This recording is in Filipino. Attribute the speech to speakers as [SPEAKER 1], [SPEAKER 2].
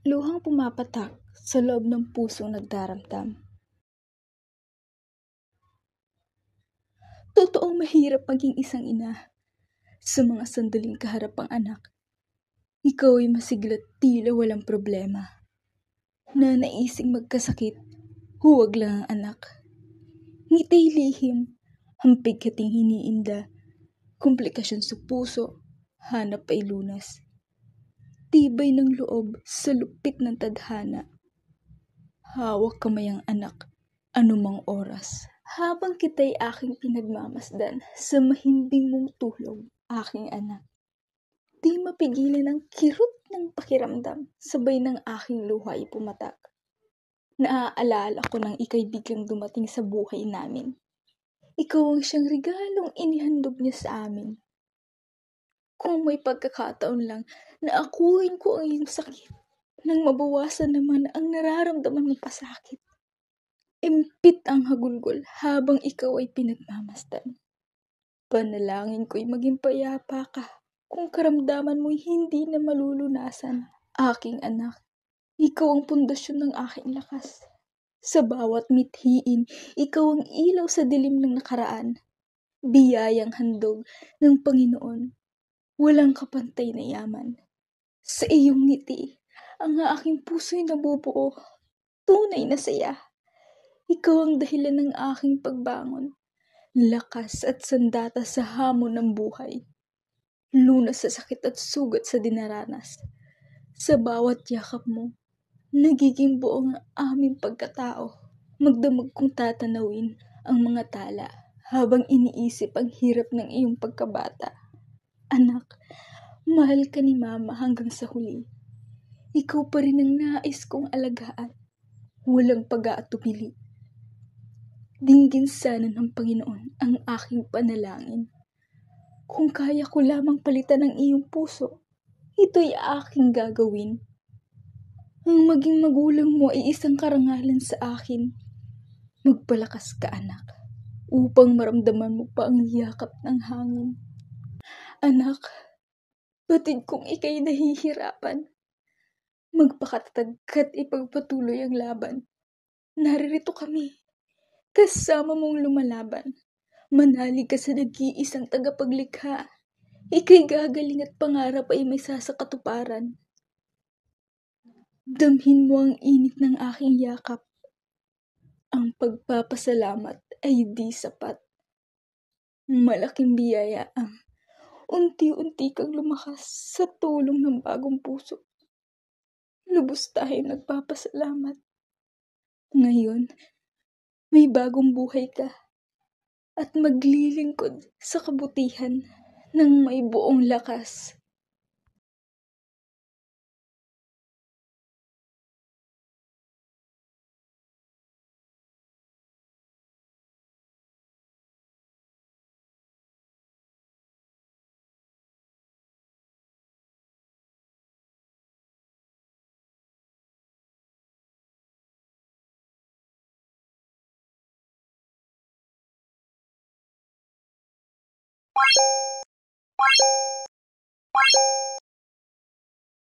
[SPEAKER 1] Luhang pumapatak sa loob ng pusong nagdaramdam. Totoong mahirap maging isang ina. Sa mga sandaling kaharap ang anak, ikaw ay masiglat tila walang problema. Na naising magkasakit, huwag lang ang anak. Ngiti lihim, hampig kating hiniinda, komplikasyon sa puso, hanap ay lunas. Tibay ng loob sa lupit ng tadhana. Hawak kamay ang anak, anumang oras. Habang kita'y aking pinagmamasdan sa mahimbing mong tulog, aking anak. Di mapigilan ang kirot ng pakiramdam, sabay ng aking luha ay pumatak. Naaalala ko nang ika'y biglang dumating sa buhay namin. Ikaw ang siyang regalong inihandog niya sa amin. Kung may pagkakataon lang na akuin ko ang iyong sakit, nang mabawasan naman ang nararamdaman mong pasakit. Impit ang hagulgol habang ikaw ay pinagmamasdan. Panalangin ko'y maging payapa ka kung karamdaman mo'y hindi na malulunasan. Aking anak, ikaw ang pundasyon ng aking lakas. Sa bawat mithiin, ikaw ang ilaw sa dilim ng nakaraan. Biyayang handog ng Panginoon. Walang kapantay na yaman. Sa iyong ngiti, ang aking puso'y nabubuo. Tunay na saya. Ikaw ang dahilan ng aking pagbangon. Lakas at sandata sa hamon ng buhay. Lunas sa sakit at sugat sa dinaranas. Sa bawat yakap mo, nagiging buo ang aming pagkatao. Magdamag kong tatanawin ang mga tala habang iniisip ang hirap ng iyong pagkabata. Anak, mahal ka ni Mama hanggang sa huli. Ikaw pa rin ang nais kong alagaan. Walang pag-aatubili. Dinggin sana ng Panginoon ang aking panalangin. Kung kaya ko lamang palitan ang iyong puso, ito'y aking gagawin. Ang maging magulang mo ay isang karangalan sa akin. Magpalakas ka, anak, upang maramdaman mo pa ang yakap ng hangin. Anak, batid kong ika'y nahihirapan. Magpakatatag ka't ipagpatuloy ang laban. Naririto kami. Kasama mong lumalaban. Manalig ka sa nag-iisang tagapaglikha. Ika'y gagaling at pangarap ay may sasakatuparan. Damhin mo ang init ng aking yakap. Ang pagpapasalamat ay di sapat. Malaking biyaya ang unti-unti kang lumakas sa tulong ng bagong puso. Lubos tayong nagpapasalamat. Ngayon, may bagong buhay ka at maglilingkod sa kabutihan ng may buong lakas.